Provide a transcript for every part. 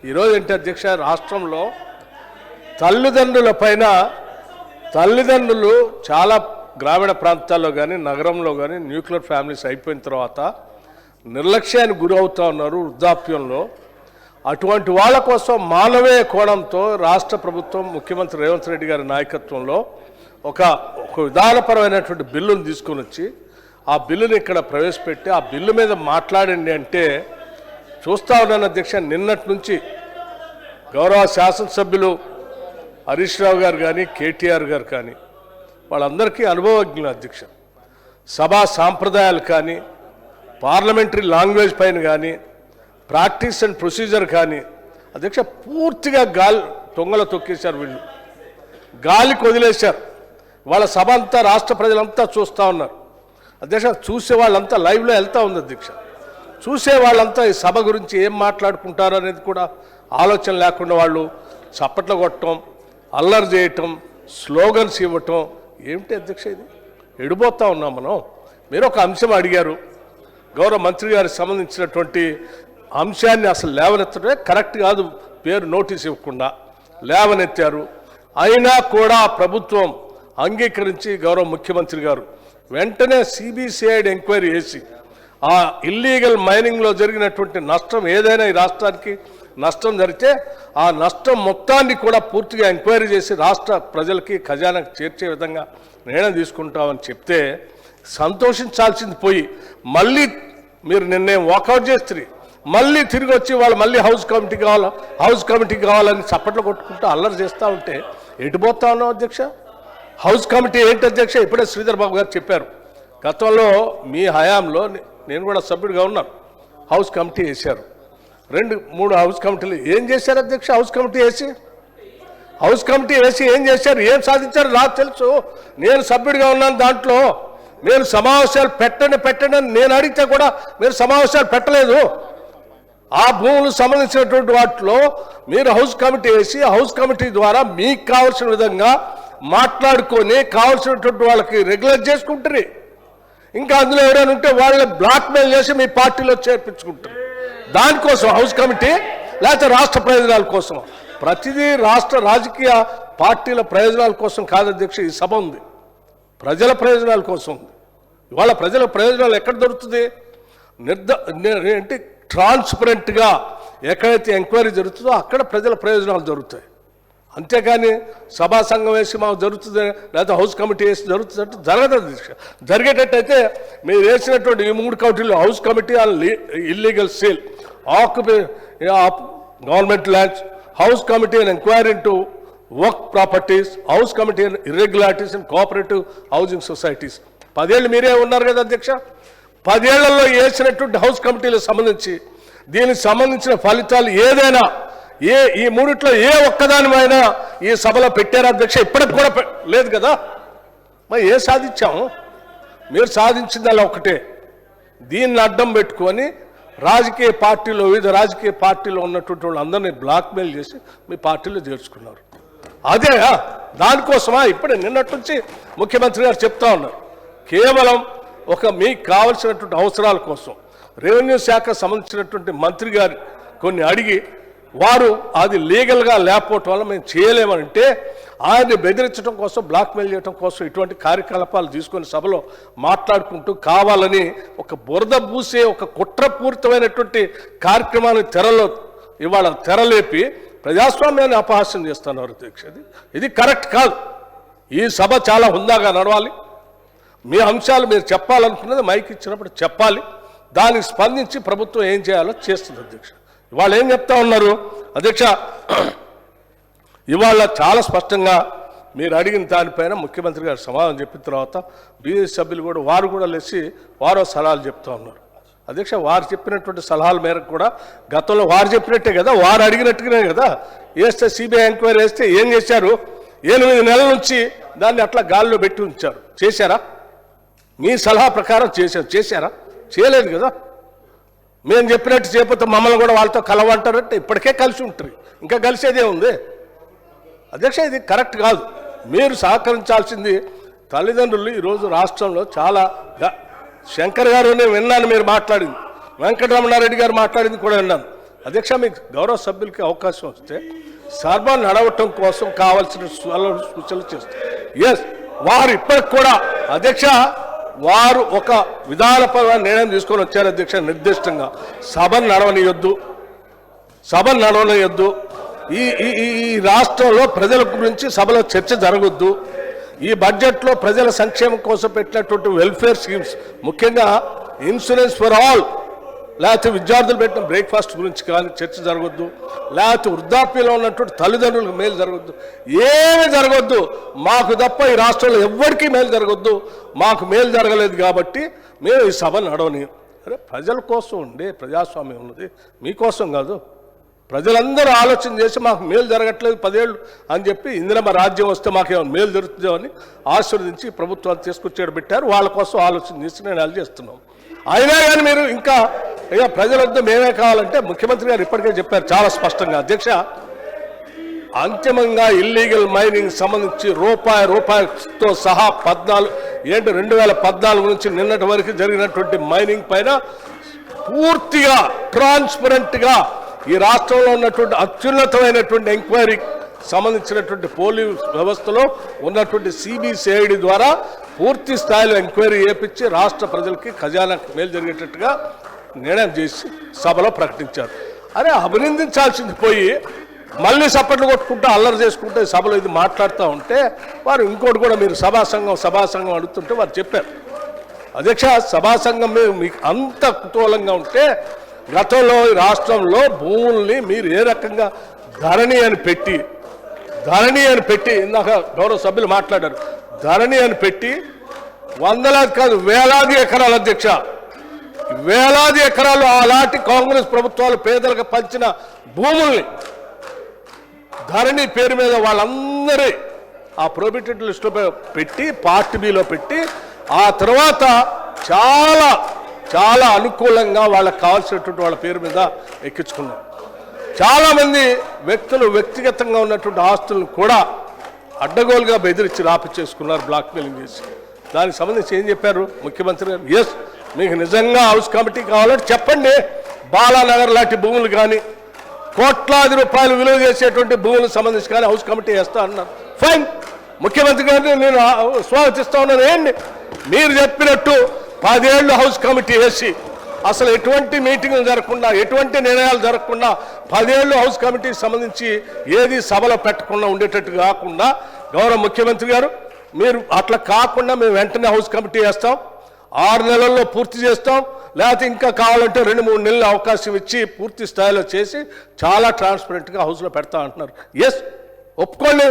ఈరోజు ఏంటి అధ్యక్ష, రాష్ట్రంలో తల్లిదండ్రులు చాలా గ్రామీణ ప్రాంతాల్లో కానీ నగరంలో కానీ న్యూక్లియర్ ఫ్యామిలీస్ అయిపోయిన తర్వాత నిర్లక్ష్యానికి గురి అవుతూ ఉన్నారు వృద్ధాప్యంలో. అటువంటి వాళ్ళ కోసం మానవీయ కోణంతో రాష్ట్ర ప్రభుత్వం ముఖ్యమంత్రి రేవంత్ రెడ్డి గారి నాయకత్వంలో ఒక విధానపరమైనటువంటి బిల్లును తీసుకొని వచ్చి ఆ బిల్లుని ఇక్కడ ప్రవేశపెట్టి ఆ బిల్లు మీద మాట్లాడండి అంటే చూస్తూ ఉన్నాను అధ్యక్ష. నిన్నటి నుంచి గౌరవ శాసనసభ్యులు హరీష్ రావు గారు కానీ కేటీఆర్ గారు కానీ వాళ్ళందరికీ అనుభవజ్ఞులు అధ్యక్ష. సభా సాంప్రదాయాలు కానీ పార్లమెంటరీ లాంగ్వేజ్ పైన కానీ ప్రాక్టీస్ అండ్ ప్రొసీజర్ కానీ అధ్యక్ష పూర్తిగా తొంగలో తొక్కేశారు. వీళ్ళు గాలికి వదిలేశారు. వాళ్ళ సభ అంతా రాష్ట్ర ప్రజలంతా చూస్తూ ఉన్నారు అధ్యక్ష. చూసే వాళ్ళంతా లైవ్లో వెళ్తూ ఉంది అధ్యక్ష. చూసే వాళ్ళంతా ఈ సభ గురించి ఏం మాట్లాడుకుంటారు అనేది కూడా ఆలోచన లేకుండా వాళ్ళు చప్పట్లు కొట్టడం, అల్లరి చేయటం, స్లోగన్స్ ఇవ్వటం ఏమిటి అధ్యక్ష? ఇది ఎడిపోతూ ఉన్నాం మనం. మీరు ఒక అంశం అడిగారు, గౌరవ మంత్రి గారికి సంబంధించినటువంటి అంశాన్ని అసలు లేవనెత్తడమే కరెక్ట్ కాదు. పేరు నోటీస్ ఇవ్వకుండా లేవనెత్తారు. అయినా కూడా ప్రభుత్వం అంగీకరించి గౌరవ ముఖ్యమంత్రి గారు వెంటనే సిబిసిఐడి ఎంక్వైరీ చేసి ఆ ఇల్లీగల్ మైనింగ్లో జరిగినటువంటి నష్టం ఏదైనా ఈ రాష్ట్రానికి నష్టం జరిగితే ఆ నష్టం మొత్తాన్ని కూడా పూర్తిగా ఎంక్వైరీ చేసి రాష్ట్ర ప్రజలకి ఖజానాకు చేర్చే విధంగా నిర్ణయం తీసుకుంటామని చెప్తే సంతోషించాల్సింది పోయి మళ్ళీ మీరు నిర్ణయం వాకౌట్ చేస్తే మళ్ళీ తిరిగి వచ్చి వాళ్ళు మళ్ళీ హౌస్ కమిటీ కావాలని చప్పట్లు కొట్టుకుంటూ అల్లరి చేస్తూ ఉంటే ఎటుపోతా ఉన్నాం అధ్యక్ష. హౌస్ కమిటీ ఏంటి అధ్యక్ష? ఇప్పుడే శ్రీధర్ బాబు గారు చెప్పారు. గతంలో మీ హయాంలో నేను కూడా సభ్యుడిగా ఉన్నాను. హౌస్ కమిటీ వేశారు. 2-3 హౌస్ కమిటీలు ఏం చేశారు అధ్యక్ష? హౌస్ కమిటీ వేసి ఏం చేశారు, ఏం సాధించారు నాకు తెలుసు. నేను సభ్యుడిగా ఉన్నాను. దాంట్లో నేను సమావేశాలు పెట్టండి నేను అడిగితే కూడా మీరు సమావేశాలు పెట్టలేదు. ఆ భూములకు సంబంధించినటువంటి వాటిలో మీరు హౌస్ కమిటీ వేసి హౌస్ కమిటీ ద్వారా మీకు కావాల్సిన విధంగా మాట్లాడుకొని కావాల్సినటువంటి వాళ్ళకి రెగ్యులర్ చేసుకుంటారు. ఇంకా అందులో ఎవరైనా ఉంటే వాళ్ళని బ్లాక్మెయిల్ చేసి మీ పార్టీలో చేర్పించుకుంటారు. దానికోసం హౌస్ కమిటీ, లేకపోతే రాష్ట్ర ప్రయోజనాల కోసం. ప్రతిదీ రాష్ట్ర రాజకీయ పార్టీల ప్రయోజనాల కోసం కాదు అధ్యక్ష. ఈ సభ ఉంది ప్రజల ప్రయోజనాల కోసం ఉంది. ఇవాళ ప్రజల ప్రయోజనాలు ఎక్కడ దొరుకుతుంది? ఏంటి ట్రాన్స్పరెంట్గా ఎక్కడైతే ఎంక్వైరీ జరుగుతుందో అక్కడ ప్రజల ప్రయోజనాలు జరుగుతాయి. అంతేకాని సభా సంఘం వేసి మాకు జరుగుతుంది లేకపోతే హౌస్ కమిటీ వేసి జరుగుతుందంటే జరగదు అధ్యక్ష. జరిగేటట్టయితే మీరు వేసినటువంటి ఈ 3 కమిటీలు house committee on illegal sale, government lands, house committee and enquiry into work properties, house committee and irregularities and cooperative housing societies. 10 ఏళ్ళు మీరే ఉన్నారు కదా అధ్యక్ష. 10 ఏళ్లలో వేసినటువంటి హౌస్ కమిటీలకు సంబంధించి దీనికి సంబంధించిన ఫలితాలు ఏదైనా ఈ 3ట్లో ఏ ఒక్కదానిమైనా ఈ సభలో పెట్టారా అధ్యక్ష? ఇప్పటికి కూడా లేదు కదా. మరి ఏ సాధించాము? మీరు సాధించింది అలా ఒకటే. దీన్ని అడ్డం పెట్టుకొని వివిధ రాజకీయ పార్టీలో ఉన్నటువంటి వాళ్ళందరినీ బ్లాక్మెయిల్ చేసి మీ పార్టీలో చేర్చుకున్నారు. అదే దానికోసమా ఇప్పుడే నిన్నటి నుంచి ముఖ్యమంత్రి గారు చెప్తా ఉన్నారు. కేవలం మీకు కావలసినటువంటి అవసరాల కోసం రెవెన్యూ శాఖ సంబంధించినటువంటి మంత్రి గారు కొన్ని అడిగి వారు అది లీగల్గా లేకపోవటం వల్ల మేము చేయలేమంటే ఆయన్ని బెదిరించడం కోసం, బ్లాక్మెయిల్ చేయడం కోసం ఇటువంటి కార్యకలాపాలు తీసుకొని సభలో మాట్లాడుకుంటూ కావాలని ఒక బురద పూసే ఒక కుట్రపూరితమైనటువంటి కార్యక్రమాన్ని ఇవాళ తెరలేపి ప్రజాస్వామ్యాన్ని అపహాస్యం చేస్తున్నారు అధ్యక్ష. ఇది కరెక్ట్ కాదు. ఈ సభ చాలా హుందాగా నడవాలి. మీ అంశాలు మీరు చెప్పాలనుకున్నది మైక్ ఇచ్చినప్పుడు చెప్పాలి. దానికి స్పందించి ప్రభుత్వం ఏం చేయాలో చేస్తుంది అధ్యక్ష. ఇవాళ ఏం చెప్తా ఉన్నారు అధ్యక్ష? ఇవాళ చాలా స్పష్టంగా మీరు అడిగిన దానిపైన ముఖ్యమంత్రి గారు సమాధానం చెప్పిన తర్వాత బీజేపీ సభ్యులు కూడా వారు లేచి వారో సలహాలు చెప్తా ఉన్నారు అధ్యక్ష. వారు చెప్పినటువంటి సలహాల మేరకు కూడా గతంలో వారు చెప్పినట్టే కదా, వారు అడిగినట్టుగానే కదా వేస్తే సిబిఐ ఎంక్వైరీ వేస్తే ఏం చేశారు? 8 నెలల నుంచి దాన్ని అట్లా గాల్లో పెట్టి ఉంచారు. చేశారా? మీ సలహా ప్రకారం చేశారా? చేయలేదు కదా. మేము చెప్పినట్టు చేయకపోతే మమ్మల్ని కూడా వాళ్ళతో కలవంటారంటే ఇప్పటికే కలిసి ఉంటారు. ఇంకా కలిసేదే ఉంది అధ్యక్ష. ఇది కరెక్ట్ కాదు. మీరు సహకరించాల్సింది తల్లిదండ్రులు. ఈరోజు రాష్ట్రంలో చాలా శంకర్ గారు విన్నాను మీరు మాట్లాడింది, వెంకటరమణారెడ్డి గారు మాట్లాడింది కూడా విన్నాను. అధ్యక్ష మీకు గౌరవ సభ్యులకి అవకాశం వస్తే సభ నడవటం కోసం కావాల్సిన సూచనలు చేస్తారు. ఎస్, వారు ఇప్పటికి కూడా అధ్యక్ష వారు ఒక విధానపరమైన నిర్ణయం తీసుకొని వచ్చారు అధ్యక్ష. నిర్దిష్టంగా సభను నడవనియొద్దు, ఈ రాష్ట్రంలో ప్రజల గురించి సభలో చర్చ జరగొద్దు, ఈ బడ్జెట్లో ప్రజల సంక్షేమం కోసం పెట్టినటువంటి వెల్ఫేర్ స్కీమ్స్, ముఖ్యంగా ఇన్సూరెన్స్ ఫర్ ఆల్, లేకపోతే విద్యార్థులు పెట్టిన బ్రేక్ఫాస్ట్ గురించి కానీ చర్చ జరగొద్దు, లేకపోతే వృద్ధాప్యంలో ఉన్నటువంటి తల్లిదండ్రులకు మేలు జరగొద్దు, ఏమీ జరగొద్దు. మాకు తప్ప ఈ రాష్ట్రంలో ఎవ్వరికీ మేలు జరగొద్దు. మాకు మేలు జరగలేదు కాబట్టి మేము ఈ సభ నడవని. అరే ప్రజల కోసం ఉండే ప్రజాస్వామ్యం ఉన్నది, మీకోసం కాదు. ప్రజలందరూ ఆలోచన చేసి మాకు మేలు జరగట్లేదు 10 ఏళ్ళు అని చెప్పి ఇందిరమ్మ రాజ్యం వస్తే మాకేమైనా మేలు జరుగుతుందో అని ఆశీర్వదించి ప్రభుత్వాలు తీసుకొచ్చేడు పెట్టారు. వాళ్ళ కోసం ఆలోచన చేసి నేను చేస్తున్నాం. అయినా కానీ మీరు ఇంకా ప్రజలొద్దు మేమే కావాలంటే ముఖ్యమంత్రి గారు ఇప్పటికే చెప్పారు చాలా స్పష్టంగా. అధ్యక్ష, అంతిమంగా ఇల్లీగల్ మైనింగ్ సంబంధించి రూపాయితో సహా 2014 నుంచి నిన్నటి వరకు జరిగినటువంటి మైనింగ్ పైన పూర్తిగా ట్రాన్స్పరెంట్గా ఈ రాష్ట్రంలో ఉన్నటువంటి అత్యున్నతమైనటువంటి ఎంక్వైరీ సంబంధించినటువంటి పోలీస్ వ్యవస్థలో ఉన్నటువంటి సిబిసిఐడి ద్వారా పూర్తి స్థాయిలో ఎంక్వైరీ చేపించి రాష్ట్ర ప్రజలకి ఖజానాకు మేలు జరిగేటట్టుగా నిర్ణయం చేసి సభలో ప్రకటించారు. అరే అభినందించాల్సింది పోయి మళ్ళీ సపోర్ట్లు కొట్టుకుంటూ అల్లరి చేసుకుంటే సభలో ఇది మాట్లాడుతూ ఉంటే వారు ఇంకోటి కూడా మీరు సభా సంఘం అడుగుతుంటే వారు చెప్పారు. అధ్యక్ష, సభా సంఘం మీకు అంత కుతూహలంగా ఉంటే గతంలో ఈ రాష్ట్రంలో భూముల్ని మీరు ఏ రకంగా ధరణి అని పెట్టి ఇందాక గౌరవ సభ్యులు మాట్లాడారు, ధరణి అని పెట్టి వందలాది కాదు వేలాది ఎకరాలు అధ్యక్ష, వేలాది ఎకరాలు అలాంటి కాంగ్రెస్ ప్రభుత్వాలు పేదలకు పంచిన భూముల్ని ధరణి పేరు మీద వాళ్ళందరి ఆ ప్రొహిబిటెడ్ లిస్టులో పెట్టి పార్ట్ బిలో పెట్టి ఆ తర్వాత చాలా అనుకూలంగా వాళ్ళకి కావాల్సినటువంటి వాళ్ళ పేరు మీద ఎక్కించుకున్నారు. చాలామంది వ్యక్తులు వ్యక్తిగతంగా ఉన్నటువంటి ఆస్తులను కూడా అడ్డగోలుగా బెదిరించి రాపిచ్చేసుకున్నారు, బ్లాక్మెయిలింగ్ చేసి. దానికి సంబంధించి ఏం చెప్పారు ముఖ్యమంత్రి గారు? ఎస్, మీకు నిజంగా హౌస్ కమిటీ కావాలంటే చెప్పండి, బాలానగర్ లాంటి భూములు కానీ కోట్లాది రూపాయలు విలువ చేసేటువంటి భూములకు సంబంధించి కానీ హౌస్ కమిటీ వేస్తా అన్నారు. ఫైన్, ముఖ్యమంత్రి గారిని నేను స్వాగతిస్తా ఉన్నాను. ఏంటి మీరు చెప్పినట్టు 10 ఏళ్ళు హౌస్ కమిటీ వేసి అసలు ఎటువంటి మీటింగ్లు జరగకుండా ఎటువంటి నిర్ణయాలు జరగకుండా 10 ఏళ్ళు హౌస్ కమిటీకి సంబంధించి ఏది సభలో పెట్టకుండా ఉండేటట్టు కాకుండా గౌరవ ముఖ్యమంత్రి గారు మీరు అట్లా కాకుండా మేము వెంటనే హౌస్ కమిటీ వేస్తాం, 6 నెలల్లో పూర్తి చేస్తాం, లేకపోతే ఇంకా కావాలంటే 2-3 నెలలు అవకాశం ఇచ్చి పూర్తి స్థాయిలో చేసి చాలా ట్రాన్స్పరెంట్గా హౌస్లో పెడతా అంటున్నారు. ఎస్, ఒప్పుకోండి,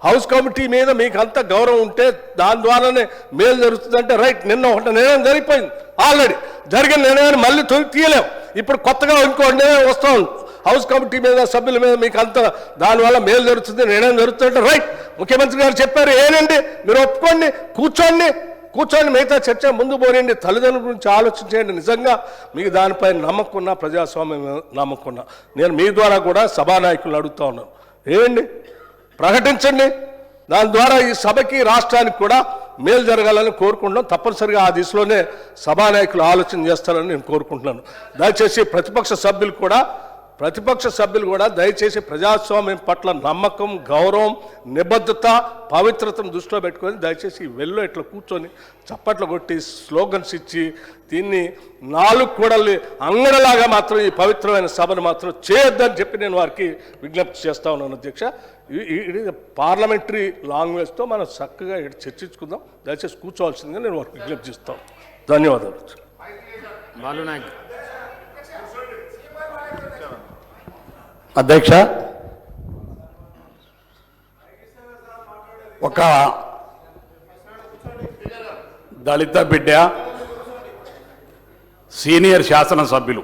హౌస్ కమిటీ మీద మీకు అంత గౌరవం ఉంటే దాని ద్వారానే మేలు జరుగుతుందంటే రైట్. నిన్న ఒకటి నిర్ణయం జరిగిపోయింది, ఆల్రెడీ జరిగిన నిర్ణయాన్ని మళ్ళీ తీయలేం. ఇప్పుడు కొత్తగా ఇంకో నిర్ణయం వస్తూ ఉంది, హౌస్ కమిటీ మీద సభ్యుల మీద మీకు అంత దానివల్ల మేలు జరుగుతుంది, నిర్ణయం జరుగుతుందంటే రైట్. ముఖ్యమంత్రి గారు చెప్పారు, ఏనండి మీరు ఒప్పుకోండి, కూర్చోండి మిగతా చర్చ ముందు పోనండి, తల్లిదండ్రుల గురించి ఆలోచించండి. నిజంగా మీకు దానిపై నమ్మకం ఉన్నా, ప్రజాస్వామ్యం నమ్మకం ఉన్నా నేను మీ ద్వారా కూడా సభానాయకులను అడుగుతా ఉన్నాను, ఏంటి ప్రకటించండి. దాని ద్వారా ఈ సభకి రాష్ట్రానికి కూడా మేలు జరగాలని కోరుకుంటున్నాం. తప్పనిసరిగా ఆ దిశలోనే సభానాయకులు ఆలోచన చేస్తారని నేను కోరుకుంటున్నాను. దయచేసి ప్రతిపక్ష సభ్యులు కూడా దయచేసి ప్రజాస్వామ్యం పట్ల నమ్మకం, గౌరవం, నిబద్ధత, పవిత్రతను దృష్టిలో పెట్టుకొని దయచేసి వెల్లో ఇట్లా కూర్చొని చప్పట్లు కొట్టి స్లోగన్స్ ఇచ్చి దీన్ని 4 కూడలి అంగడలాగా మాత్రం ఈ పవిత్రమైన సభను మాత్రం చేయొద్దని చెప్పి నేను వారికి విజ్ఞప్తి చేస్తా ఉన్నాను. అధ్యక్ష, ఇది పార్లమెంటరీ లాంగ్వేజ్తో మనం చక్కగా చర్చించుకుందాం. దయచేసి కూర్చోవాల్సిందిగా నేను వారికి విజ్ఞప్తి చేస్తాను. ధన్యవాదాలు. అధ్యక్ష, ఒక దళిత బిడ్డ సీనియర్ శాసనసభ్యులు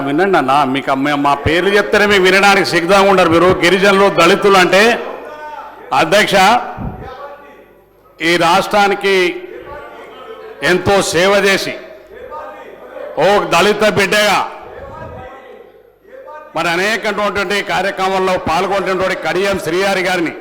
వినండి అన్న, మీకు మా పేర్లు చెప్తేనే మీకు వినడానికి సిద్ధంగా ఉండరు మీరు. గిరిజనులు, దళితులు అంటే అధ్యక్ష ఈ రాష్ట్రానికి ఎంతో సేవ చేసి ఓ దళిత బిడ్డగా మరి అనేకటువంటి కార్యక్రమాల్లో పాల్గొంటున్నటువంటి కడియం శ్రీహరి గారిని